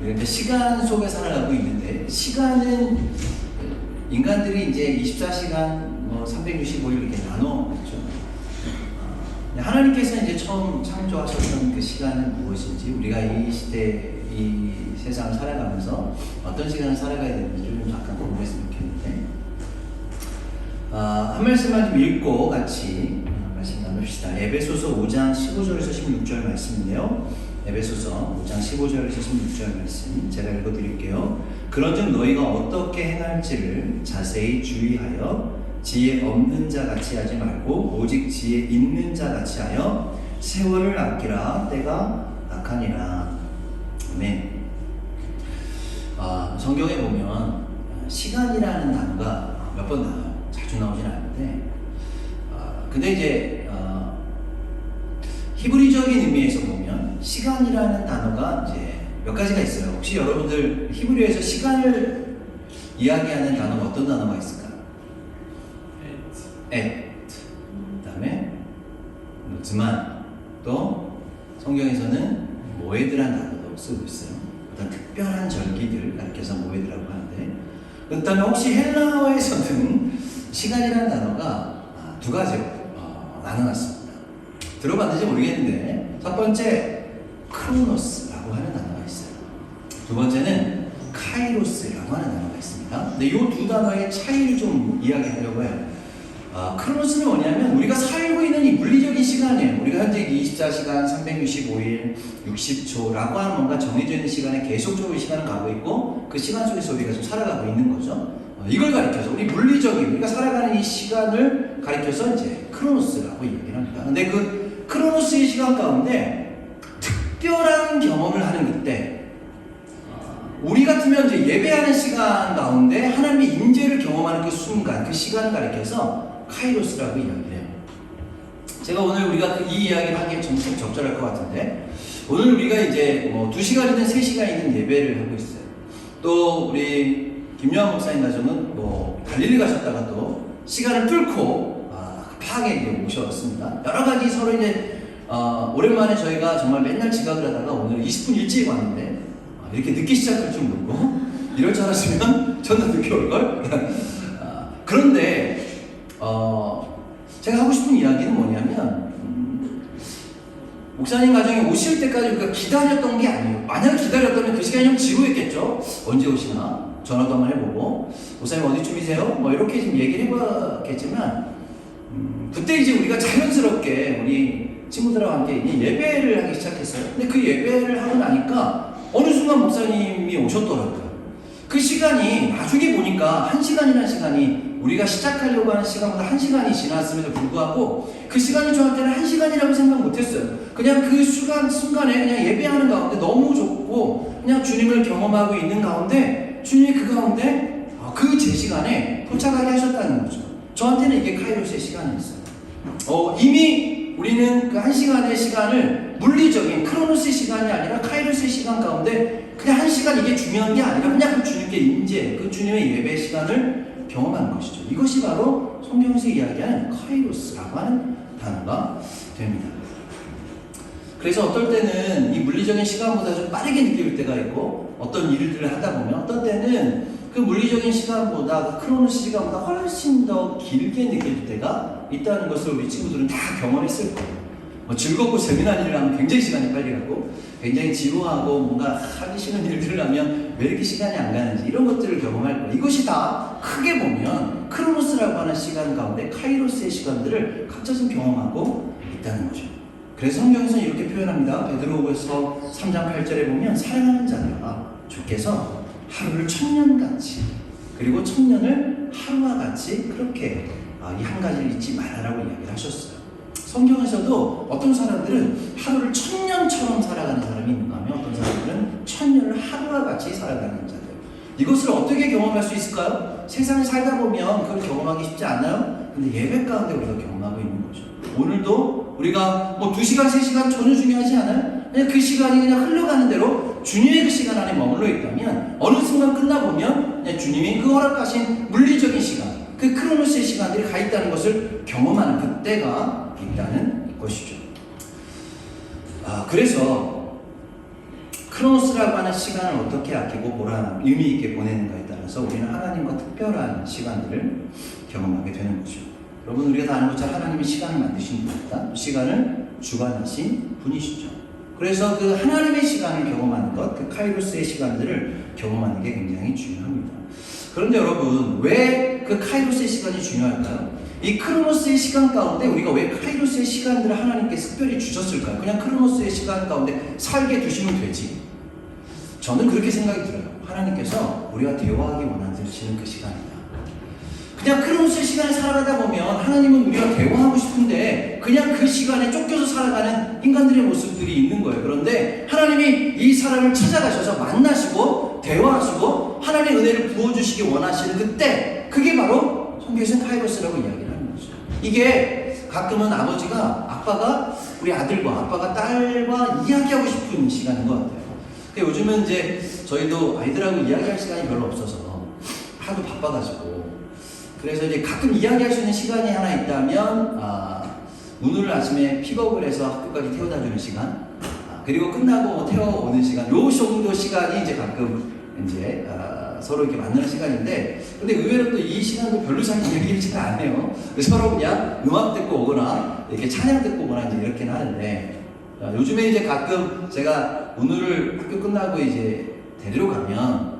우리가 이제 시간 속에 살아가고 있는데, 시간은 인간들이 이제 24시간, 365일 이렇게 나눠봤죠. 하나님께서 이제 처음 창조하셨던 그 시간은 무엇인지, 우리가 이 시대, 이 세상을 살아가면서 어떤 시간을 살아가야 되는지를 좀 잠깐 공부했으면 좋겠는데, 한 말씀만 좀 읽고 같이 말씀 나눕시다. 에베소서 5장 15절에서 16절 말씀인데요. 에베소서 5장 15절에서 16절 말씀 제가 읽어드릴게요. 그런즉 너희가 어떻게 행할지를 자세히 주의하여 지혜 없는 자 같이 하지 말고 오직 지혜 있는 자 같이 하여 세월을 아끼라. 때가 악하니라. 아멘. 성경에 보면 시간이라는 단어가 몇 번 나와요. 자주 나오진 않는데, 근데 이제 히브리적인 의미에서 보면 시간이라는 단어가 이제 몇 가지가 있어요. 혹시 여러분들 히브리어에서 시간을 이야기하는 단어가 어떤 단어가 있을까요? 그다음에 zman, 또 성경에서는 모에드라는 단어도 쓰고 있어요. 어떤 특별한 절기들 가리켜서 모에드라고 하는데, 그다음에 혹시 헬라어에서는 시간이라는 단어가 두 가지로 나눠놨습니다. 들어봤는지 모르겠는데, 첫 번째 크로노스라고 하는 단어가 있어요. 두 번째는 카이로스라고 하는 단어가 있습니다. 근데 이 두 단어의 차이를 좀 이야기하려고 해요. 크로노스는 뭐냐면 우리가 살고 있는 이 물리적인 시간이에요. 우리가 현재 24시간, 365일, 60초라고 하는 뭔가 정해져 있는 시간에 계속적으로 시간을 가고 있고, 그 시간 속에서 우리가 좀 살아가고 있는 거죠. 이걸 가리켜서 우리 물리적인 우리가 살아가는 이 시간을 가리켜서 이제 크로노스라고 얘기를 합니다. 근데 그 크로노스의 시간 가운데 특별한 경험을 하는 그때, 우리 같으면 이제 예배하는 시간 가운데 하나님의 임재를 경험하는 그 순간, 그 시간을 가리켜서 카이로스라고 이야기를 해요. 제가 오늘 우리가 이 이야기를 하기에 좀 적절할 것 같은데, 오늘 우리가 이제 2시간이든 3시간이든 예배를 하고 있어요. 또 우리 김요한 목사님 가정은 갈릴리 가셨다가 또 시간을 뚫고 급하게 이제 오셨습니다. 여러 가지 서로 이제 오랜만에 저희가 정말 맨날 지각을 하다가 오늘 20분 일찍 왔는데, 이렇게 늦게 시작할 줄 모르고, 이럴 줄 알았으면 저는 늦게 올걸? 그런데 제가 하고 싶은 이야기는 뭐냐면, 목사님 가정에 오실 때까지 우리가 기다렸던 게 아니에요. 만약 기다렸다면 그 시간이 좀 지루했겠죠? 언제 오시나? 전화도 한번 해보고, 목사님 어디쯤이세요? 이렇게 지금 얘기를 해봤겠지만, 그때 이제 우리가 자연스럽게 우리 친구들과 함께 예배를 하기 시작했어요. 근데 그 예배를 하고 나니까 어느 순간 목사님이 오셨더라고요. 그 시간이 나중에 보니까 1시간이라는 시간이 우리가 시작하려고 하는 시간보다 1시간이 지났음에도 불구하고 그 시간이 저한테는 1시간이라고 생각 못했어요. 그냥 그 순간에 그냥 예배하는 가운데 너무 좋고 그냥 주님을 경험하고 있는 가운데 주님이 그 가운데 그 제 시간에 도착하게 하셨다는 거죠. 저한테는 이게 카이로스의 시간이었어요. 이미 우리는 그 1시간의 시간을 물리적인 크로노스의 시간이 아니라 카이로스의 시간 가운데 그냥 1시간 이게 중요한 게 아니라 그냥 그 주님께 임재, 그 주님의 예배 시간을 경험하는 것이죠. 이것이 바로 성경에서 이야기하는 카이로스라고 하는 단어가 됩니다. 그래서 어떨 때는 이 물리적인 시간보다 좀 빠르게 느낄 때가 있고, 어떤 일들을 하다 보면 어떤 때는 그 물리적인 시간보다 그 크로노스 시간보다 훨씬 더 길게 느낄 때가 있다는 것을 우리 친구들은 다 경험했을 거예요. 즐겁고 재미난 일을 하면 굉장히 시간이 빨리 가고, 굉장히 지루하고 뭔가 하기 싫은 일들을 하면 왜 이렇게 시간이 안 가는지 이런 것들을 경험할 거예요. 이것이 다 크게 보면 크로노스라고 하는 시간 가운데 카이로스의 시간들을 각자 좀 경험하고 있다는 거죠. 그래서 성경에서는 이렇게 표현합니다. 베드로후서 3장 8절에 보면 사랑하는 자들아, 주께서 하루를 천년같이, 그리고 천년을 하루와 같이 그렇게 이 한 가지를 잊지 말아라고 이야기를 하셨어요. 성경에서도 어떤 사람들은 하루를 천년처럼 살아가는 사람이 있는가 하면 어떤 사람들은 천년을 하루와 같이 살아가는 자들. 이것을 어떻게 경험할 수 있을까요? 세상을 살다 보면 그걸 경험하기 쉽지 않아요? 근데 예배 가운데 우리가 경험하고 있는 거죠. 오늘도 우리가 2시간, 3시간 전혀 중요하지 않아요? 그냥 그 시간이 그냥 흘러가는 대로 주님의 그 시간 안에 머물러 있다면 어느 순간 끝나보면 그냥 주님이 그 허락하신 물리적인 시간, 그 크로노스의 시간들이 가 있다는 것을 경험하는 그때가 있다는 것이죠. 그래서 크로노스라고 하는 시간을 어떻게 아끼고 보람, 의미 있게 보내는가에 따라서 우리는 하나님과 특별한 시간들을 경험하게 되는 거죠. 여러분, 우리가 다 아는 것처럼 하나님이 시간을 만드신 분이다. 시간을 주관하신 분이시죠. 그래서 그 하나님의 시간을 경험하는 것, 그 카이로스의 시간들을 경험하는 게 굉장히 중요합니다. 그런데 여러분, 왜 그 카이로스의 시간이 중요할까요? 이 크로노스의 시간 가운데 우리가 왜 카이로스의 시간들을 하나님께서 특별히 주셨을까요? 그냥 크로노스의 시간 가운데 살게 두시면 되지. 저는 그렇게 생각이 들어요. 하나님께서 우리와 대화하기 원하시는 그 시간이다. 그냥 크로노스의 시간을 살아가다 보면 하나님은 우리와 대화하고 싶은데 그냥 그 시간에 쫓겨서 살아가는 인간들의 모습들이 있는 거예요. 그런데 하나님이 이 사람을 찾아가셔서 만나시고 대화하시고 하나님의 은혜를 부어주시기 원하시는 그때, 그게 바로 성경에서는 카이로스라고 이야기를 하는 거죠. 이게 가끔은 아빠가 우리 아들과 아빠가 딸과 이야기하고 싶은 시간인 것 같아요. 근데 요즘은 이제 저희도 아이들하고 이야기할 시간이 별로 없어서 하도 바빠가지고, 그래서 이제 가끔 이야기할 수 있는 시간이 하나 있다면 오늘 아침에 픽업을 해서 학교까지 태워다 주는 시간, 그리고 끝나고 태워오는 시간, 요 정도 시간이 이제 가끔 이제 서로 이렇게 만나는 시간인데, 근데 의외로 또 이 시간도 별로 잘 이야기를 잘 안 해요. 서로 그냥 음악 듣고 오거나 이렇게 찬양 듣고 오거나 이제 이렇게는 하는데, 요즘에 이제 가끔 제가 오늘을 학교 끝나고 이제 데리러 가면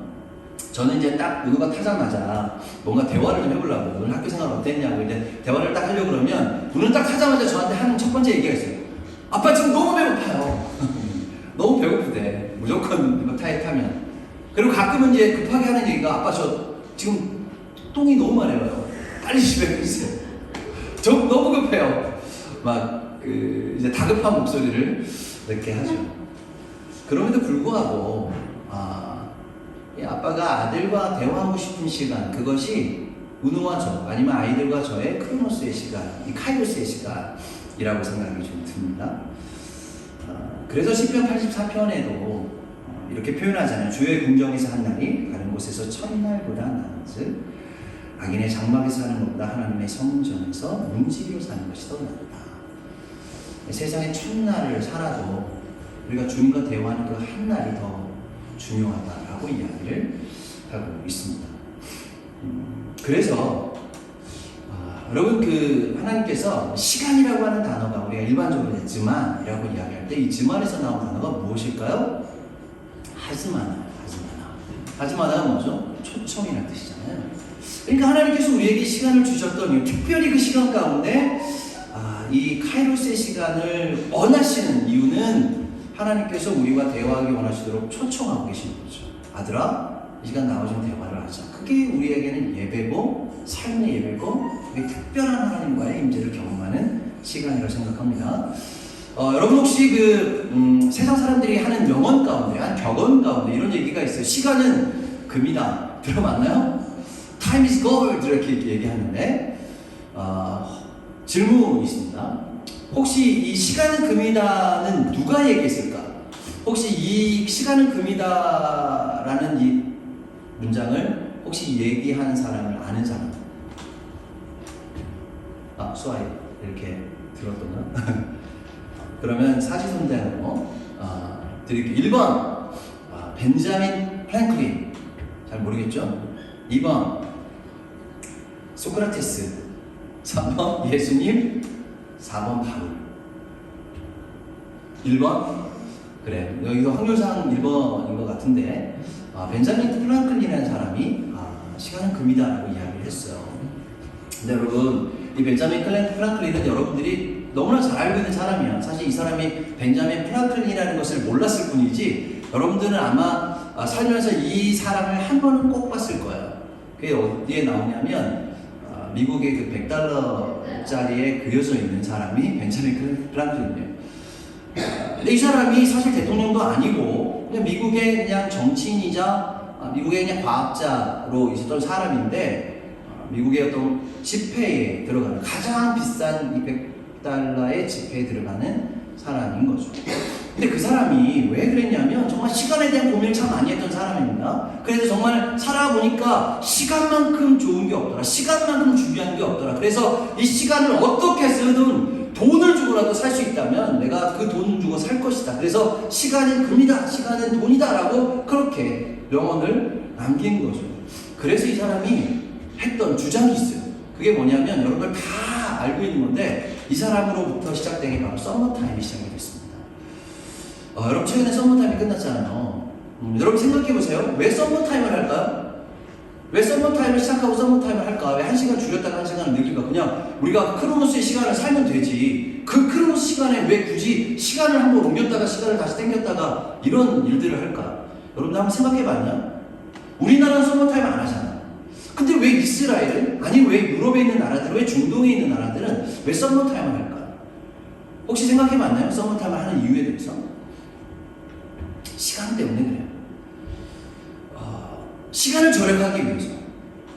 저는 이제 딱 은우가 타자마자 뭔가 대화를 좀 해보려고, 오늘 학교 생활 어땠냐고 이제 대화를 딱 하려고 그러면 오늘 딱 타자마자 저한테 하는 첫 번째 얘기가 있어요. 아빠 지금 너무 배고파요. 너무 배고프대. 무조건 이거 타면. 그리고 가끔은 이제 급하게 하는 얘기가, 아빠 저 지금 똥이 너무 많이 와요. 빨리 집에 가주세요. 저 너무 급해요. 막 이제 다급한 목소리를 이렇게 하죠. 그럼에도 불구하고 아빠가 아들과 대화하고 싶은 시간, 그것이 은우와 저, 아니면 아이들과 저의 크로노스의 시간, 이 카이로스의 시간이라고 생각이 좀 듭니다. 그래서 시편 84편에도 이렇게 표현하잖아요. 주의 궁정에서 한 날이 다른 곳에서 첫날보다 나은즉 악인의 장막에서 사는 것보다 하나님의 성전에서 문지기로 사는 것이 더 낫다. 세상의 첫날을 살아도 우리가 주님과 대화하는 그 한 날이 더 중요하다라고 이야기를 하고 있습니다. 그래서 여러분, 그 하나님께서 시간이라고 하는 단어가 우리가 일반적으로 즈만이라고 이야기할 때 이 즈만에서 나온 단어가 무엇일까요? 하즈마나가 뭐죠? 초청이라는 뜻이잖아요. 그러니까 하나님께서 우리에게 시간을 주셨던 이유, 특별히 그 시간 가운데 이 카이로스의 시간을 원하시는 이유는 하나님께서 우리와 대화하기 원하시도록 초청하고 계신 거죠. 아들아, 이 시간 나와좀 대화를 하자. 그게 우리에게는 예배고, 삶의 예배고, 그게 특별한 하나님과의 임재를 경험하는 시간이라고 생각합니다. 여러분 혹시 세상 사람들이 하는 명언 가운데, 한 격언 가운데 이런 얘기가 있어요. 시간은 금이다. 들어봤나요? Time is gold 이렇게 얘기하는데, 질문이 있습니다. 혹시 이 시간은 금이다는 누가 얘기했을까? 혹시 이 시간은 금이다라는 이 문장을 혹시 얘기하는 사람을 아는 사람? 수아이 이렇게 들었던가? 그러면 사지선다로 드릴게요. 1번 벤자민 프랭클린, 잘 모르겠죠? 2번 소크라테스, 3번 예수님, 4번 바울. 1번? 그래, 여기도 확률상 1번인 것 같은데, 벤자민 프랭클린이라는 사람이 시간은 금이다라고 이야기를 했어요. 근데 여러분, 이 벤자민 프랭클린은 여러분들이 너무나 잘 알고 있는 사람이야. 사실 이 사람이 벤자민 프랭클린이라는 것을 몰랐을 뿐이지, 여러분들은 아마 살면서 이 사람을 한 번은 꼭 봤을 거예요. 그게 어디에 나오냐면 미국의 그 $100짜리에 그려져 있는 사람이 벤자민 프랭클린이에요. 근데 이 사람이 사실 대통령도 아니고 그냥 미국의 그냥 정치인이자 미국의 그냥 과학자로 있었던 사람인데, 미국의 어떤 지폐에 들어가는 가장 비싼 $200의 지폐에 들어가는 사람인 거죠. 근데 그 사람이 왜 그랬냐면 정말 시간에 대한 고민을 참 많이 했던 사람입니다. 그래서 정말 살아보니까 시간만큼 좋은 게 없더라. 시간만큼 중요한 게 없더라. 그래서 이 시간을 어떻게 쓰든 돈을 주고라도 살 수 있다면 내가 그 돈을 주고 살 것이다. 그래서 시간은 금이다, 시간은 돈이다 라고 그렇게 명언을 남긴 거죠. 그래서 이 사람이 했던 주장이 있어요. 그게 뭐냐면 여러분들 다 알고 있는 건데 이 사람으로부터 시작된 게 바로 서머타임이 시작이 됐습니다. 여러분 최근에 서머타임이 끝났잖아요. 여러분 생각해보세요. 왜 서머타임을 할까요? 왜 서머타임을 시작하고 서머타임을 할까? 왜 1시간 줄였다가 1시간을 늘릴까? 그냥 우리가 크로노스의 시간을 살면 되지. 그 크로노스 시간에 왜 굳이 시간을 한번 옮겼다가 시간을 다시 당겼다가 이런 일들을 할까? 여러분들 한번 생각해봤냐? 우리나라는 서머타임 안 하잖아. 근데 왜 이스라엘은? 아니 왜 유럽에 있는 나라들은? 왜 중동에 있는 나라들은 왜 서머타임을 할까? 혹시 생각해봤나요? 서머타임을 하는 이유에 대해서? 시간 때문에 그래요. 시간을 절약하기 위해서.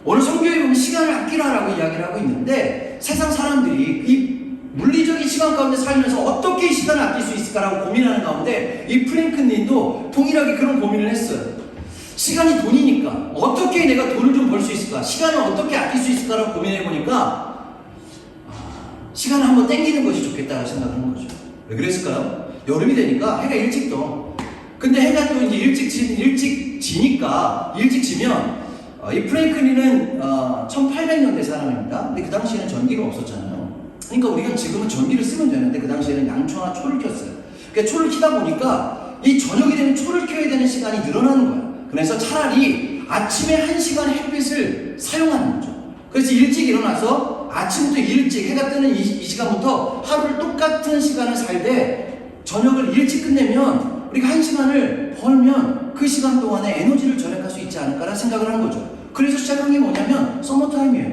오늘 성경에 보면 시간을 아끼라라고 이야기를 하고 있는데 세상 사람들이 이 물리적인 시간 가운데 살면서 어떻게 이 시간을 아낄 수 있을까라고 고민하는 가운데 이 프랭클린도 동일하게 그런 고민을 했어요. 시간이 돈이니까 어떻게 내가 돈을 좀 벌 수 있을까? 시간을 어떻게 아낄 수 있을까라고 고민해보니까 시간을 한번 땡기는 것이 좋겠다고 생각하는 거죠. 왜 그랬을까요? 여름이 되니까 해가 일찍 떠. 근데 해가 또 이제 일찍 지면 이 프랭클린은 1800년대 사람입니다. 근데 그 당시에는 전기가 없었잖아요. 그러니까 우리가 지금은 전기를 쓰면 되는데 그 당시에는 양초나 초를 켰어요. 그러니까 초를 켜다 보니까 이 저녁이 되면 초를 켜야 되는 시간이 늘어나는 거예요. 그래서 차라리 아침에 1시간 햇빛을 사용하는 거죠. 그래서 일찍 일어나서 아침부터 일찍 해가 뜨는 이 시간부터 하루를 똑같은 시간을 살되 저녁을 일찍 끝내면 우리가 1시간을 벌면 그 시간 동안에 에너지를 절약할 수 있지 않을까라 생각을 한 거죠. 그래서 시작한 게 뭐냐면 서머타임이에요.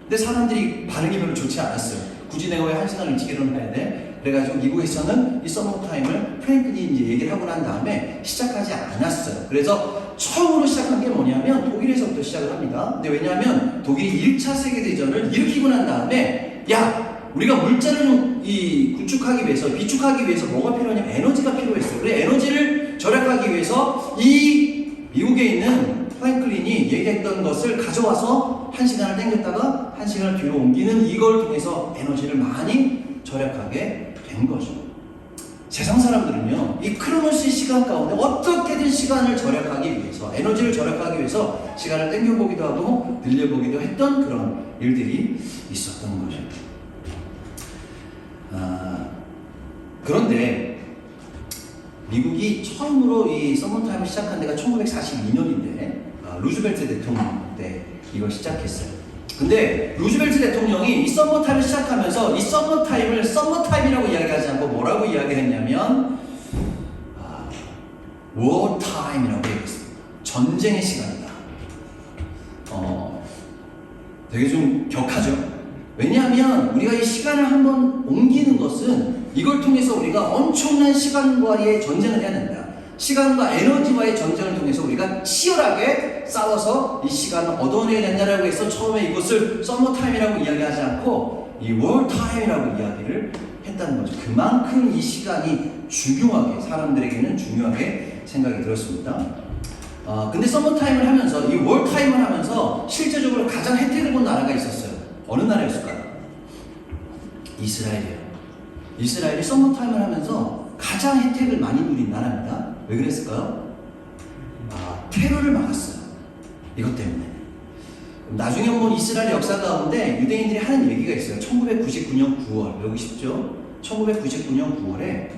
근데 사람들이 반응이 별로 좋지 않았어요. 굳이 내가 왜 1시간 일찍 일어나야 돼? 그래가지고 미국에서는 이 서머타임을 프랭클린이 이제 얘기를 하고 난 다음에 시작하지 않았어요. 그래서 처음으로 시작한 게 뭐냐면 독일에서부터 시작을 합니다. 근데 왜냐하면 독일이 1차 세계대전을 일으키고 난 다음에 우리가 물자를 좀 구축하기 위해서, 비축하기 위해서 뭐가 필요하냐면 에너지가 필요했어요. 그래 에너지를 절약하기 위해서 이 미국에 있는 프랭클린이 얘기했던 것을 가져와서 1시간을 당겼다가 1시간을 뒤로 옮기는 이걸 통해서 에너지를 많이 절약하게 된 거죠. 세상 사람들은요, 이 크로노스 시간 가운데 어떻게든 시간을 절약하기 위해서, 에너지를 절약하기 위해서 시간을 당겨보기도 하고 늘려보기도 했던 그런 일들이 있었던 거죠. 그런데 미국이 처음으로 이 서머타임을 시작한 데가 1942년인데 루즈벨트 대통령 때 이걸 시작했어요. 근데 루즈벨트 대통령이 이 서머타임을 시작하면서 이 서머타임을 서머타임이라고 이야기하지 않고 뭐라고 이야기를 했냐면 워타임이라고 얘기했습니다. 전쟁의 시간이다. 되게 좀 격하죠. 왜냐하면 우리가 이 시간을 한번 옮기는 것은 이걸 통해서 우리가 엄청난 시간과의 전쟁을 해야 된다. 시간과 에너지와의 전쟁을 통해서 우리가 치열하게 싸워서 이 시간을 얻어내야 된다라고 해서 처음에 이것을 서머타임이라고 이야기하지 않고 이 월타임이라고 이야기를 했다는 거죠. 그만큼 이 시간이 중요하게, 사람들에게는 중요하게 생각이 들었습니다. 근데 서머타임을 하면서, 이 월타임을 하면서 실제적으로 가장 혜택을 본 나라가 있었어요. 어느 나라였을까요? 이스라엘이에요. 이스라엘이 서머타임을 하면서 가장 혜택을 많이 누린 나라입니다. 왜 그랬을까요? 테러를 막았어요. 이것 때문에. 나중에 보면 이스라엘 역사 가운데 유대인들이 하는 얘기가 있어요. 1999년 9월, 외우기 쉽죠? 1999년 9월에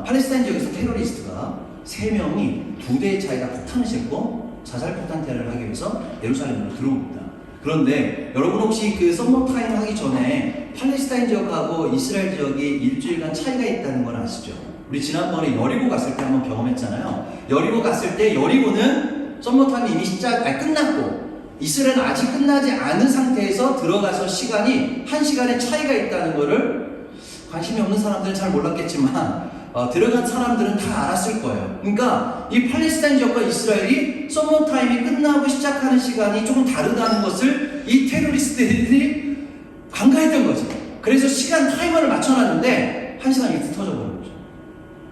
팔레스타인 지역에서 테러리스트가 3명이 2대의 차에다 폭탄을 싣고 자살폭탄 테러를 하기 위해서 예루살렘으로 들어옵니다. 그런데 여러분 혹시 그 서머타임 하기 전에 팔레스타인 지역하고 이스라엘 지역이 일주일간 차이가 있다는 걸 아시죠? 우리 지난번에 여리고 갔을 때 한번 경험했잖아요. 여리고 갔을 때 여리고는 서머타임이 이미 끝났고 이스라엘은 아직 끝나지 않은 상태에서 들어가서 시간이 1시간의 차이가 있다는 거를 관심이 없는 사람들은 잘 몰랐겠지만 들어간 사람들은 다 알았을 거예요. 그러니까 이 팔레스타인 지역과 이스라엘이 서머타임이 끝나고 시작하는 시간이 조금 다르다는 것을 이 테러리스트들이 간과했던 거죠. 그래서 시간 타이머를 맞춰놨는데 1시간 일찍 터져버린 거죠.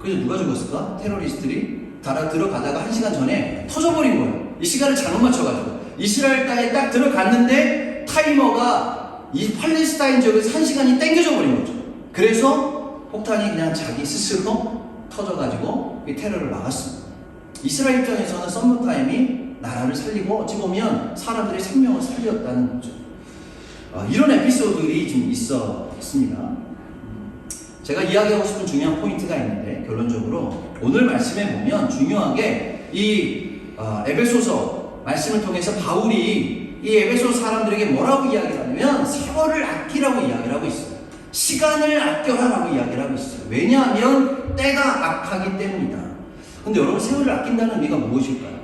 그래서 누가 죽었을까? 테러리스트들이 들어가다가 1시간 전에 터져버린 거예요. 이 시간을 잘못 맞춰가지고 이스라엘 땅에 딱 들어갔는데 타이머가 이 팔레스타인 지역에서 1시간이 땡겨져 버린 거죠. 그래서 폭탄이 그냥 자기 스스로 터져가지고 테러를 막았습니다. 이스라엘 입장에서는 썸머타임이 나라를 살리고 어찌 보면 사람들의 생명을 살렸다는 거죠. 이런 에피소드들이 좀 있었습니다. 제가 이야기하고 싶은 중요한 포인트가 있는데 결론적으로 오늘 말씀에 보면 중요하게 이 에베소서 말씀을 통해서 바울이 이 에베소 사람들에게 뭐라고 이야기를 하냐면 세월을 아끼라고 이야기를 하고 있어요. 시간을 아껴라라고 이야기를 하고 있어요. 왜냐하면 때가 악하기 때문이다. 근데 여러분 세월을 아낀다는 의미가 무엇일까요?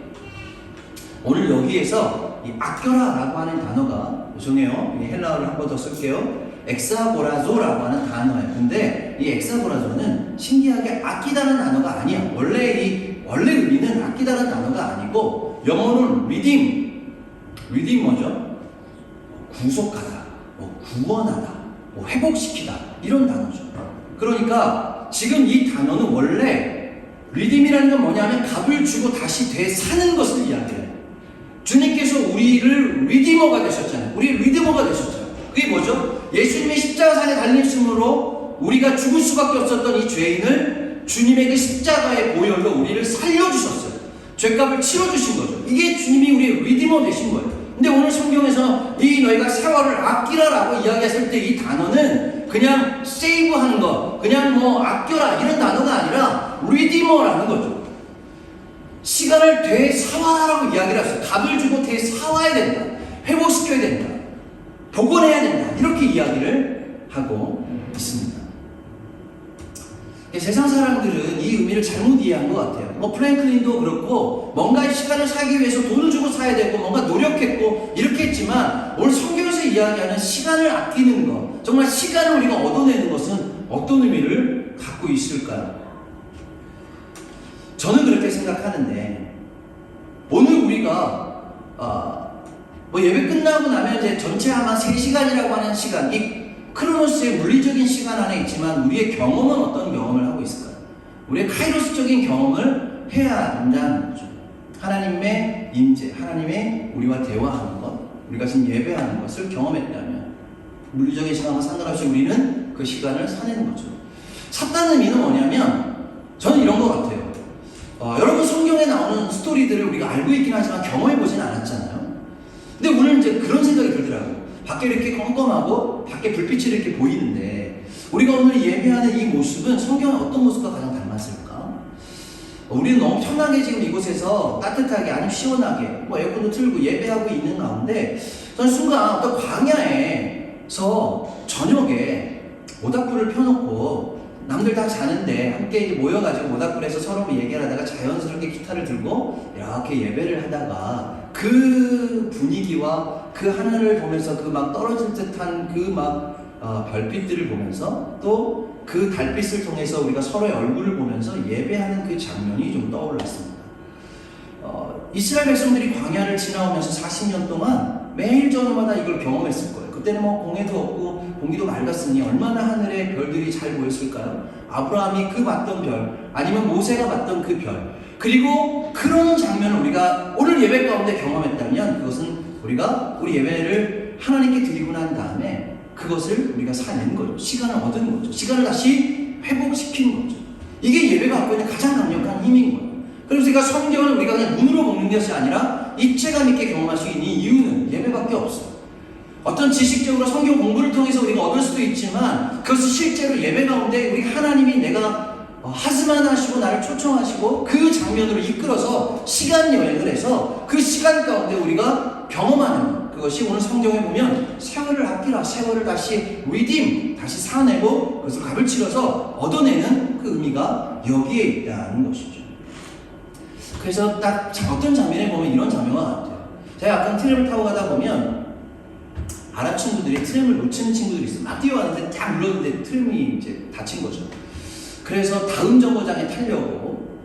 오늘 여기에서 이 아껴라라고 하는 단어가 죄송해요. 헬라어를 한 번 더 쓸게요. 엑사고라조라고 하는 단어예요. 근데 이 엑사고라조는 신기하게 아끼다는 단어가 아니야. 원래 의미는 아끼다는 단어가 아니고 영어로는 redeem 뭐죠? 구속하다, 구원하다, 회복시키다 이런 단어죠. 그러니까 지금 이 단어는 원래 redeem이라는 건 뭐냐면 값을 주고 다시 되사는 것을 이야기해요. 주님께서 우리를 리디머가 되셨잖아요. 우리 리디머가 되셨잖아요. 그게 뭐죠? 예수님의 십자가상에 달리심으로 우리가 죽을 수밖에 없었던 이 죄인을 주님의 그 십자가의 보혈로 우리를 살려주셨어요. 죄값을 치러주신 거죠. 이게 주님이 우리의 리디머 되신 거예요. 근데 오늘 성경에서 이 너희가 세월을 아끼라라고 이야기했을 때 이 단어는 그냥 세이브하는 거, 그냥 뭐 아껴라 이런 단어가 아니라 리디머라는 거죠. 시간을 되사와라고 이야기를 했어요. 값을 주고 되사와야 된다. 회복시켜야 된다. 복원해야 된다. 이렇게 이야기를 하고 있습니다. 세상 사람들은 이 의미를 잘못 이해한 것 같아요. 뭐 프랭클린도 그렇고 뭔가 시간을 사기 위해서 돈을 주고 사야 되고 뭔가 노력했고 이렇게 했지만 오늘 성경에서 이야기하는 시간을 아끼는 것, 정말 시간을 우리가 얻어내는 것은 어떤 의미를 갖고 있을까요? 저는 그렇게 생각하는데 오늘 우리가 뭐 예배 끝나고 나면 이제 전체 아마 3시간이라고 하는 시간, 이 크로노스의 물리적인 시간 안에 있지만 우리의 경험은 어떤 경험을 하고 있을까요? 우리의 카이로스적인 경험을 해야 한다는 거죠. 하나님의 임재, 하나님의 우리와 대화하는 것, 우리가 지금 예배하는 것을 경험했다면 물리적인 시간과 상관없이 우리는 그 시간을 사내는 거죠. 샀다는 의미는 뭐냐면 저는 이런 것 같아요. 여러분 성경에 나오는 스토리들을 우리가 알고 있긴 하지만 경험해보진 않았잖아요. 근데 오늘 이제 그런 생각이 들더라고요. 밖에 이렇게 껌껌하고 밖에 불빛이 이렇게 보이는데 우리가 오늘 예배하는 이 모습은 성경의 어떤 모습과 가장 닮았을까? 우리는 너무 편하게 지금 이곳에서 따뜻하게 아니면 시원하게 뭐 에어컨도 틀고 예배하고 있는 가운데 저는 순간 어떤 광야에서 저녁에 모닥불을 펴놓고 남들 다 자는데 함께 이제 모여가지고 모닥불에서 서로 얘기를 하다가 자연스럽게 기타를 들고 이렇게 예배를 하다가 그 분위기와 그 하늘을 보면서 그 막 떨어질 듯한 그 막 별빛들을 보면서 또 그 달빛을 통해서 우리가 서로의 얼굴을 보면서 예배하는 그 장면이 좀 떠올랐습니다. 이스라엘 백성들이 광야를 지나오면서 40년 동안 매일 저녁마다 이걸 경험했을 거예요. 그때는 뭐 공해도 없고 공기도 맑았으니 얼마나 하늘의 별들이 잘 보였을까요? 아브라함이 그 봤던 별, 아니면 모세가 봤던 그 별, 그리고 그런 장면을 우리가 오늘 예배 가운데 경험했다면 그것은 우리가 우리 예배를 하나님께 드리고 난 다음에 그것을 우리가 사는 거죠. 시간을 얻은 거죠. 시간을 다시 회복시키는 거죠. 이게 예배가 갖고 있는 가장 강력한 힘인 거예요. 그래서 우리가 성경을 우리가 그냥 눈으로 먹는 것이 아니라 입체감 있게 경험할 수 있는 이유는 예배밖에 없어요. 어떤 지식적으로 성경 공부를 통해서 우리가 얻을 수도 있지만 그것을 실제로 예배 가운데 우리 하나님이 내가 하스만 하시고 나를 초청하시고 그 장면으로 이끌어서 시간 여행을 해서 그 시간 가운데 우리가 경험하는 그것이 오늘 성경에 보면 세월을 아끼라, 세월을 다시 redeem, 다시 사내고 그것을 값을 치러서 얻어내는 그 의미가 여기에 있다는 것이죠. 그래서 딱 어떤 장면에 보면 이런 장면과 같아요. 제가 약간 트램을 타고 가다 보면 아랍 친구들이 트램을 놓치는 친구들이 있어요. 막 뛰어가는데 딱 눌렀는데 트램이 이제 다친 거죠. 그래서 다음 정거장에 타려고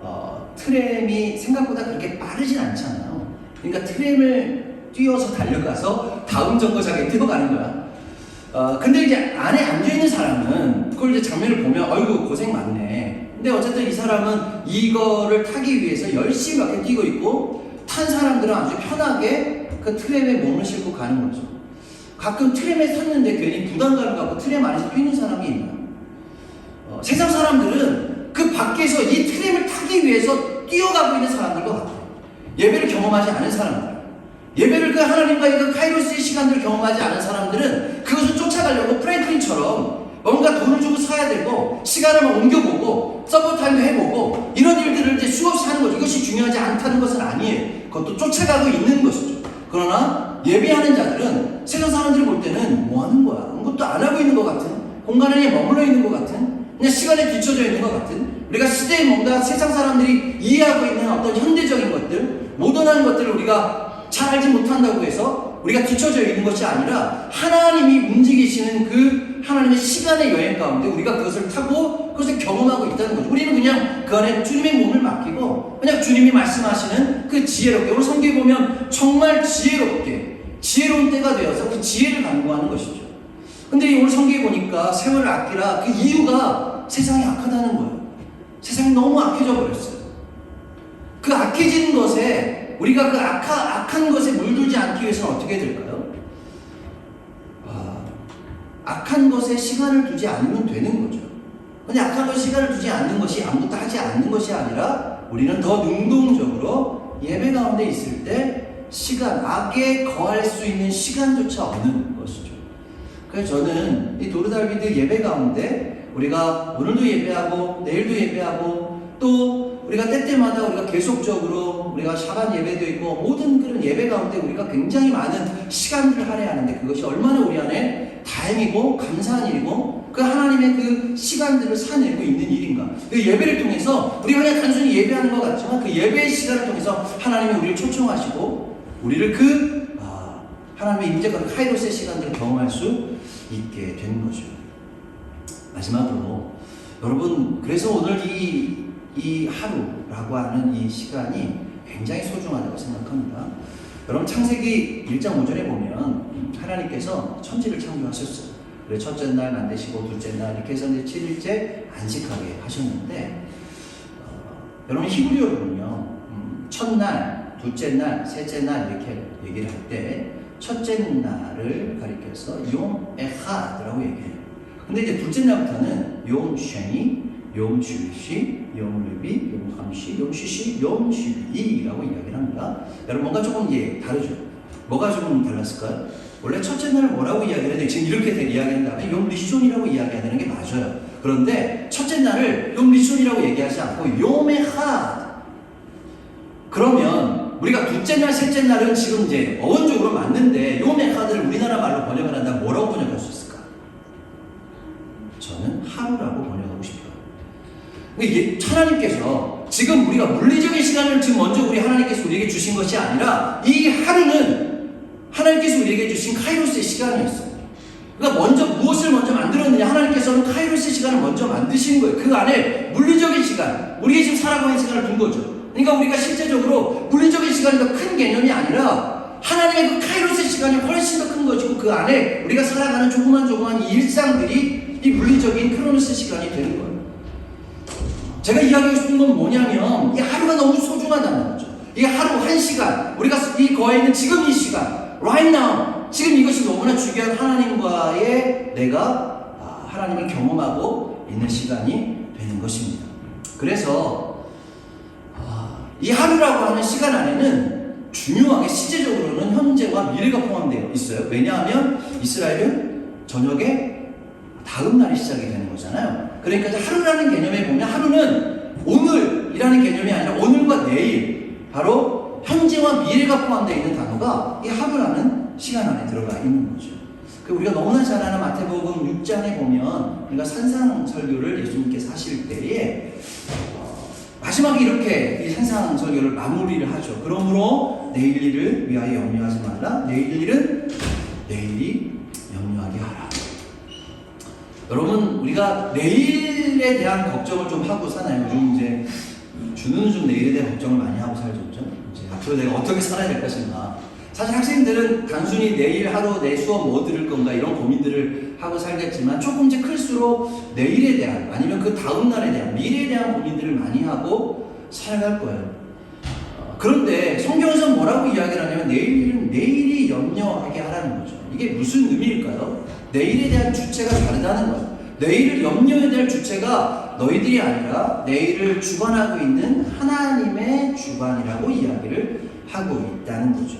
트램이 생각보다 그렇게 빠르진 않잖아요. 그러니까 트램을 뛰어서 달려가서 다음 정거장에 뛰어가는 거야. 근데 이제 안에 앉아있는 사람은 그걸 이제 장면을 보면 어이구 고생 많네. 근데 어쨌든 이 사람은 이거를 타기 위해서 열심히 막 뛰고 있고 탄 사람들은 아주 편하게 그 트램에 몸을 싣고 가는 거죠. 가끔 트램에 탔는데 괜히 부담감을 갖고 트램 안에서 뛰는 사람이 있나요? 세상 사람들은 그 밖에서 이 트램을 타기 위해서 뛰어가고 있는 사람들과 같아요. 예배를 경험하지 않은 사람들, 예배를 그 하나님과의 그 카이로스의 시간들을 경험하지 않은 사람들은 그것을 쫓아가려고 프랭클린처럼 뭔가 돈을 주고 사야 되고 시간을 막 옮겨보고 서브타임도 해보고 이런 일들을 이제 수없이 하는 거죠. 이것이 중요하지 않다는 것은 아니에요. 그것도 쫓아가고 있는 것이죠. 그러나 예배하는 자들은 세상 사람들이 볼 때는 뭐 하는 거야? 아무것도 안 하고 있는 것 같은, 공간 안에 머물러 있는 것 같은, 그냥 시간에 뒤쳐져 있는 것 같은, 우리가 시대에 뭔가 세상 사람들이 이해하고 있는 어떤 현대적인 것들, 모던한 것들을 우리가 잘 알지 못한다고 해서 우리가 뒤쳐져 있는 것이 아니라 하나님이 움직이시는 그 하나님의 시간의 여행 가운데 우리가 그것을 타고 그것을 경험하고 있다는 거죠. 우리는 그냥 그 안에 주님의 몸을 맡기고 그냥 주님이 말씀하시는 그 지혜롭게, 오늘 성경에 보면 정말 지혜로운 때가 되어서 그 지혜를 간구하는 것이죠. 근데 오늘 성경에 보니까 세월을 아끼라, 그 이유가 세상이 악하다는 거예요. 세상이 너무 악해져 버렸어요. 그 악해진 것에 우리가 그 악한 것에 물들지 않기 위해서는 어떻게 될까요? 악한 것에 시간을 두지 않으면 되는 거죠. 근데 악한 것에 시간을 두지 않는 것이 아무것도 하지 않는 것이 아니라 우리는 더 능동적으로 예배 가운데 있을 때 악에 거할 수 있는 시간조차 없는 것이죠. 그래서 저는 이 도르다비드 예배 가운데 우리가 오늘도 예배하고 내일도 예배하고 또 우리가 때때마다 우리가 계속적으로 우리가 샤반 예배도 있고 모든 그런 예배 가운데 우리가 굉장히 많은 시간들을 할애하는데 그것이 얼마나 우리 안에 다행이고 감사한 일이고 그 하나님의 그 시간들을 사내고 있는 일인가. 그 예배를 통해서 우리가 그냥 단순히 예배하는 것 같지만 그 예배의 시간을 통해서 하나님이 우리를 초청하시고 우리를 하나님의 임재가 카이로스의 시간들을 경험할 수 있게 되는 거죠. 마지막으로 여러분, 그래서 오늘 이 하루라고 하는 이 시간이 굉장히 소중하다고 생각합니다. 여러분, 창세기 1장 5절에 보면 하나님께서 천지를 창조하셨어요. 그래서 첫째 날 만드시고 둘째 날 이렇게 해서 이제 7일째 안식하게 하셨는데 여러분 히브리어로는요 첫날, 둘째 날, 셋째 날 이렇게 얘기를 할 때 첫째 날을 가리켜서 용 에하드라고 얘기해요. 근데 이제 둘째 날부터는 용 쉐니, 용 주시, 용 르비, 용 감시, 용 쉬시, 용 쉬이라고 이야기를 합니다. 여러분 뭔가 조금 다르죠? 뭐가 조금 달랐을까요? 원래 첫째 날을 뭐라고 이야기를 해야 돼? 지금 이렇게 이야기한 다음에 용 리숀이라고 이야기하는 게 맞아요. 그런데 첫째 날을 용 리숀이라고 얘기하지 않고 용메하드. 그러면 우리가 둘째 날, 셋째 날은 지금 이제 어원적으로 맞는데 용메하드를 우리나라 말로 번역을 한다면 뭐라고 번역할 수 있을까? 저는 하루라고 번역하고 싶어요. 하나님께서 지금 우리가 물리적인 시간을 지금 먼저 하나님께서 우리에게 주신 것이 아니라 이 하루는 하나님께서 우리에게 주신 카이로스의 시간이었어요. 그러니까 무엇을 먼저 만들었느냐? 하나님께서는 카이로스의 시간을 먼저 만드신 거예요. 그 안에 물리적인 시간, 우리가 지금 살아가는 시간을 둔 거죠. 그러니까 우리가 실제적으로 물리적인 시간이 더 큰 개념이 아니라 하나님의 그 카이로스의 시간이 훨씬 더 큰 것이고 그 안에 우리가 살아가는 조그만 이 일상들이 이 물리적인 크로노스 시간이 되는 거예요. 제가 이야기하고 싶은 건 뭐냐면 이 하루가 너무 소중하다는 거죠. 이 하루 한 시간, 우리가 이 거에 있는 지금 이 시간, right now, 지금 이것이 너무나 중요한 하나님과의 내가 하나님을 경험하고 있는 시간이 되는 것입니다. 그래서 이 하루라고 하는 시간 안에는 중요하게 시제적으로는 현재와 미래가 포함되어 있어요. 왜냐하면 이스라엘은 저녁에 다음 날이 시작이 되는 거잖아요. 그러니까 하루라는 개념에 보면 하루는 오늘이라는 개념이 아니라 오늘과 내일, 바로 현재와 미래가 포함되어 있는 단어가 이 하루라는 시간 안에 들어가 있는 거죠. 우리가 너무나 잘 아는 마태복음 6장에 보면 우리가 산상설교를 예수님께서 하실 때에 마지막에 이렇게 이 산상설교를 마무리를 하죠. 그러므로 내일 일을 위하여 염려하지 말라. 내일 일은 내일이 염려하게 하라. 여러분, 우리가 내일에 대한 걱정을 좀 하고 사나요? 요즘 이제 주는 좀 내일에 대한 걱정을 많이 하고 살죠. 이제 앞으로 내가 어떻게 살아야 될 것인가. 사실 학생들은 단순히 내일 하루 내 수업 뭐 들을 건가 이런 고민들을 하고 살겠지만 조금 이제 클수록 내일에 대한 아니면 그 다음 날에 대한 미래에 대한 고민들을 많이 하고 살아갈 거예요. 그런데 성경에서는 뭐라고 뭐라고 이야기를 하냐면 내일 일은 내일이 염려하게 하라는 거죠. 이게 무슨 의미일까요? 내일에 대한 주체가 다르다는 거예요. 내일을 염려해야 될 주체가 너희들이 아니라 내일을 주관하고 있는 하나님의 주관이라고 이야기를 하고 있다는 거죠.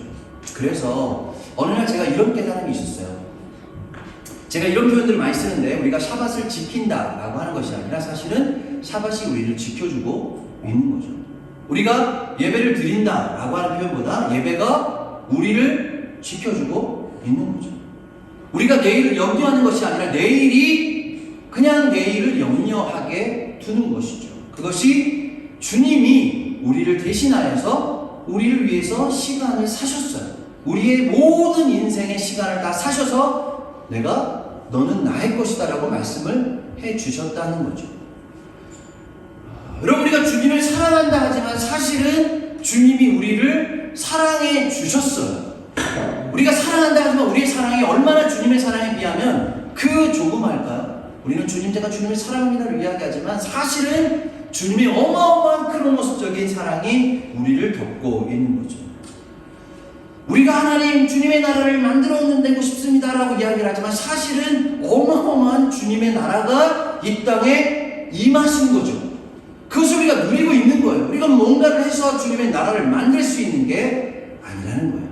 그래서 어느 날 제가 이런 깨달음이 있었어요. 제가 이런 표현들을 많이 쓰는데 우리가 샤밧을 지킨다라고 하는 것이 아니라 사실은 샤밧이 우리를 지켜주고 있는 거죠. 우리가 예배를 드린다라고 하는 표현보다 예배가 우리를 지켜주고 있는 거죠. 우리가 내일을 염려하는 것이 아니라 내일이 그냥 내일을 염려하게 두는 것이죠. 그것이 주님이 우리를 대신하여서 우리를 위해서 시간을 사셨어요. 우리의 모든 인생의 시간을 다 사셔서 너는 나의 것이다 라고 말씀을 해주셨다는 거죠. 여러분, 우리가 주님을 사랑한다 하지만 사실은 주님이 우리를 사랑해 주셨어요. 우리가 사랑한다 하지만 우리의 사랑이 얼마나 주님의 사랑에 비하면 그 조그마할까요? 우리는 제가 주님을 사랑합니다를 이야기하지만 사실은 주님의 어마어마한 크로노스적인 사랑이 우리를 덮고 있는 거죠. 우리가 하나님 주님의 나라를 만들어내고 싶습니다라고 이야기를 하지만 사실은 어마어마한 주님의 나라가 이 땅에 임하신 거죠. 그것을 우리가 누리고 있는 거예요. 우리가 뭔가를 해서 주님의 나라를 만들 수 있는 게 아니라는 거예요.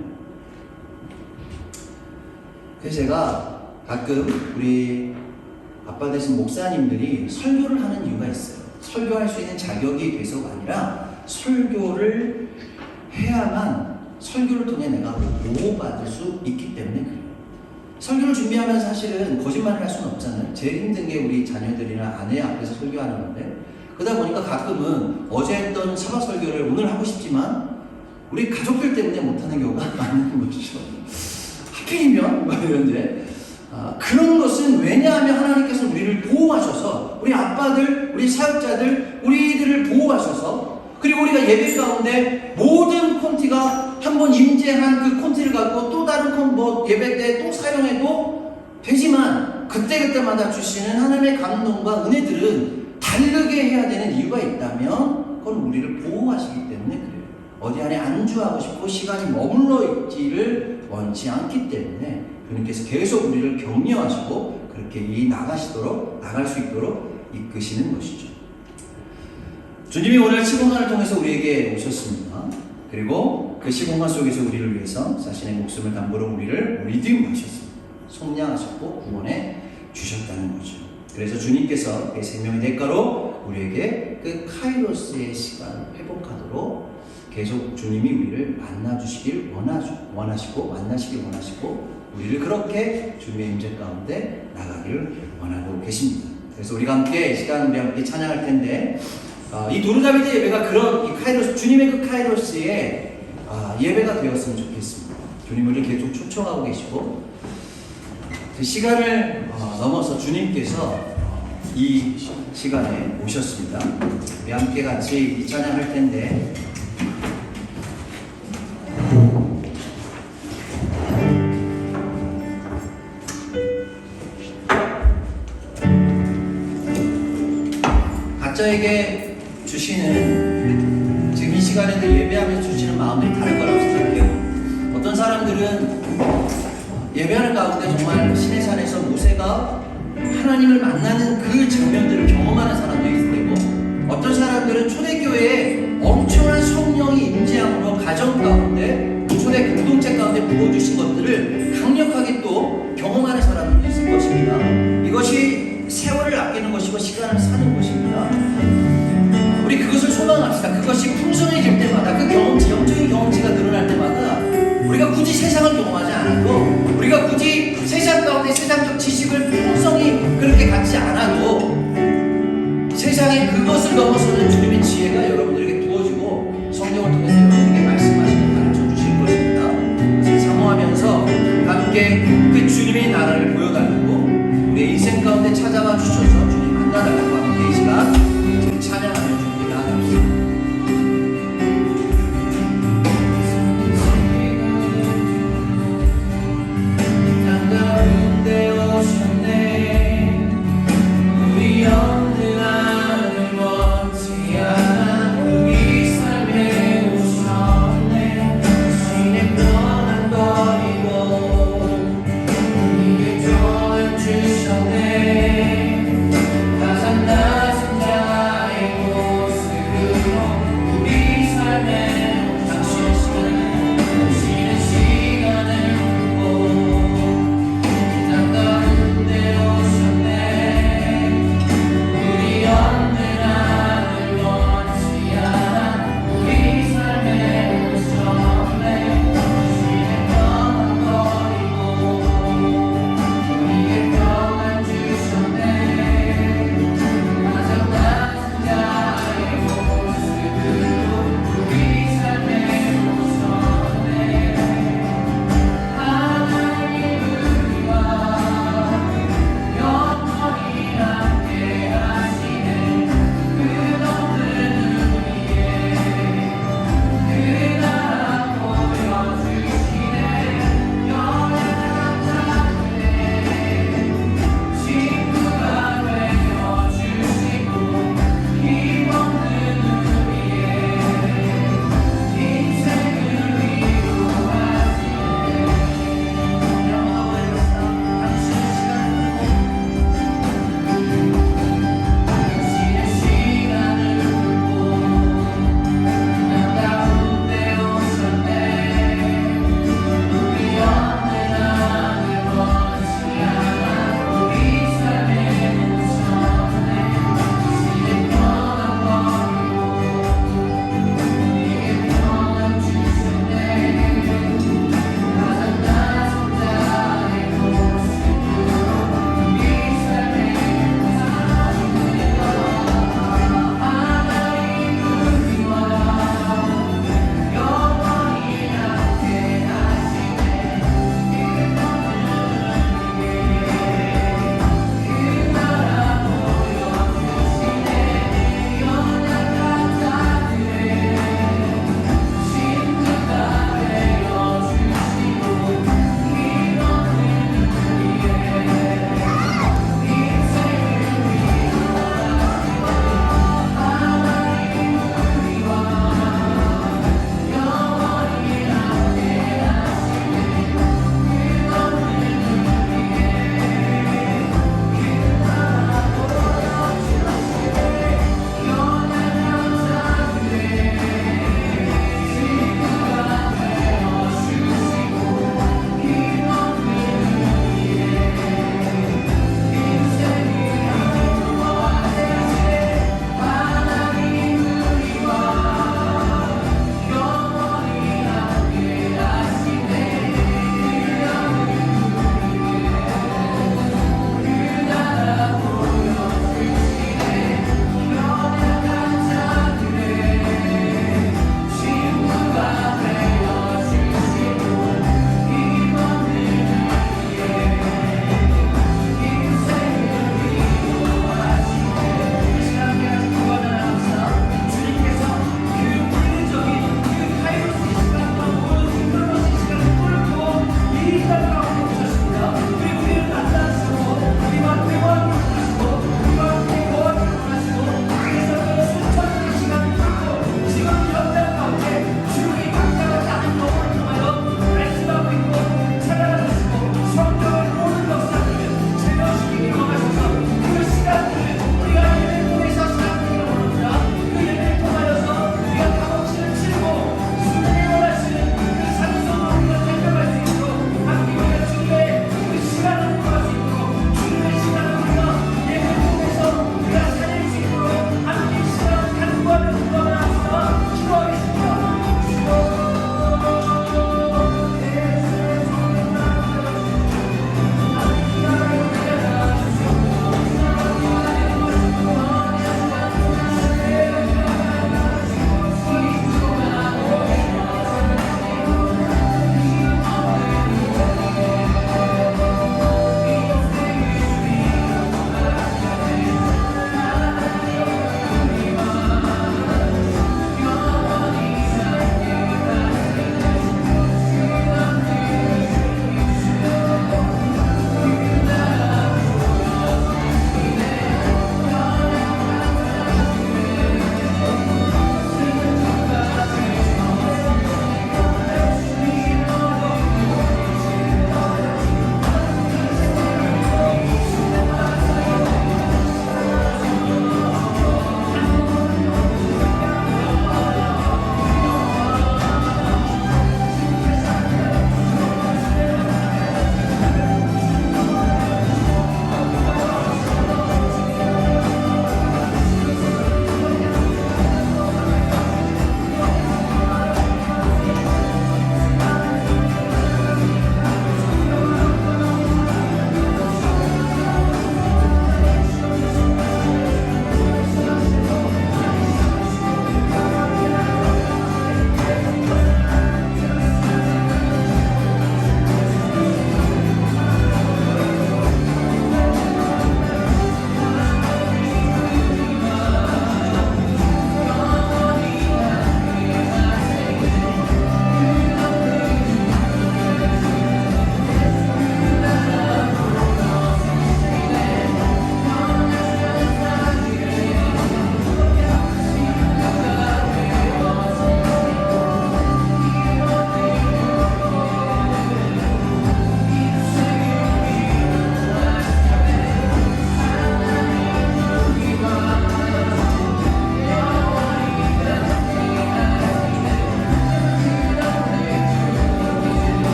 그래서 제가 가끔 우리 아빠 되신 목사님들이 설교를 하는 이유가 있어요. 설교할 수 있는 자격이 돼서가 아니라 설교를 해야만 설교를 통해 내가 보호받을 수 있기 때문에 그래요. 설교를 준비하면 사실은 거짓말을 할 수는 없잖아요. 제일 힘든 게 우리 자녀들이나 아내 앞에서 설교하는 건데, 그러다 보니까 가끔은 어제 했던 샤밧 설교를 오늘 하고 싶지만 우리 가족들 때문에 못하는 경우가 많은 것이죠. 하필이면 이런데 그런 것은 왜냐하면 하나님께서 우리를 보호하셔서, 우리 아빠들, 우리 사역자들, 우리들을 보호하셔서, 그리고 우리가 예배 가운데 모든 콘티가 한번 임재한 그 콘티를 갖고 또 다른 예배 때 또 사용해도 되지만 그때그때마다 주시는 하나님의 감동과 은혜들은 다르게 해야 되는 이유가 있다면 그건 우리를 보호하시기 때문에 그래요. 어디 안에 안주하고 싶고 시간이 머물러 있기를 원치 않기 때문에 주님께서 계속 우리를 격려하시고 그렇게 나갈 수 있도록 이끄시는 것이죠. 주님이 오늘 시공간을 통해서 우리에게 오셨습니다. 그리고 그 시공간 속에서 우리를 위해서 자신의 목숨을 담보로 우리를 리디움하셨습니다. 속량하셨고 구원해 주셨다는 거죠. 그래서 주님께서 그 생명의 대가로 우리에게 그 카이로스의 시간을 회복하도록 계속 주님이 우리를 만나시길 원하시고 우리를 그렇게 주님의 임재 가운데 나가기를 원하고 계십니다. 그래서 우리가 함께 이 시간 우리 함께 찬양할 텐데, 이 도르다비드 예배가 그런 이 카이로스, 주님의 그 카이로스의 예배가 되었으면 좋겠습니다. 주님을 계속 초청하고 계시고 그 시간을 넘어서 주님께서 이 시간에 오셨습니다. 우리 함께 같이 찬양할 텐데, 각자에게 주시는, 지금 이 시간에도 예배하면서 주시는 마음들이 다를 거라고 생각해요. 어떤 사람들은 예배하는 가운데 정말 신의 산에서 모세가 하나님을 만나는 그 장면들을 경험하는 사람도 있을 테고, 어떤 사람들은 초대교회에 엄청난 성령이 임재함으로 가정 가운데, 초대 공동체 가운데 부어주신 것들을 강력하게 또 경험하는 사람들도 있을 것입니다. 이것이 세월을 아끼는 것이고 시간을 사는 것입니다. 우리 그것을 소망합시다. 그것이 풍성해질 때마다, 그 경험치, 영적인 경험치가 늘어날 때마다 우리가 굳이 세상을 경험하지 않아도, 우리가 굳이 세상 가운데 세상적 지식을 풍성히 그렇게 갖지 않아도 세상에 그것을 넘어서는 주님의 지혜가 여러분들에게 부어지고 성령을 통해서 여러분에게 말씀하시고 가르쳐 주실 것입니다. 그래서 사모하면서 함께 그 주님의 나라를 보여달라고 우리의 인생 가운데 찾아와 주셔서 주님 만나달라고 함께 이 시간 찬양하며 주님께 나아갑시다.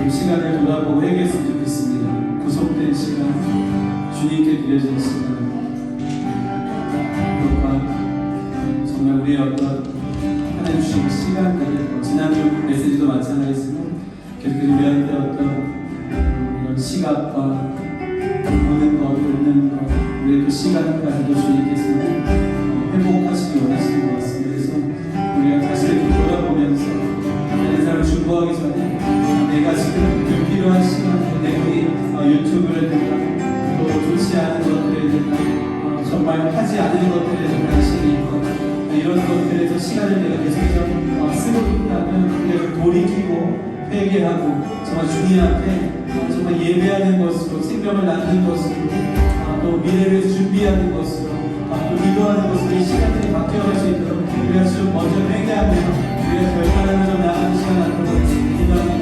좀 시간을 돌아보고 회개했으면 좋겠습니다. 구속된 시간, 주님께 드려진 시간, 그것과 정말 우리의 어떤 하나님 주신 시간들, 지난주 메시지도 마찬가지지만 계속해서 우리한테 어떤 이런 시각과 보는 것, 듣는 것, 우리의 그 시간까지도 주님께서는 회복하시기 원하시는 것 같습니다. 그래서 우리가 다시 이렇게 돌아보면서 다른 사람을 중보하기 전에 내가 지금 필요한 시간, 내 우리 유튜브를 듣다, 또 좋지 않은 것들에 대한 정말 하지 않은 것들에 대한 관심이 있고 이런 것들에서 시간을 내가 계속해서 쓰고 있다면 우리가 돌이키고 회개하고 정말 주님한테 정말 예배하는 것으로 생명을 낳는 것으로 또 미래를 위해서 준비하는 것으로 또 기도하는 것으로 이 시간들이 바뀌어갈 수 있도록 우리가 좀 먼저 회개하며 우리가 결단하면서 나가는 시간 갖도록 기도합니다.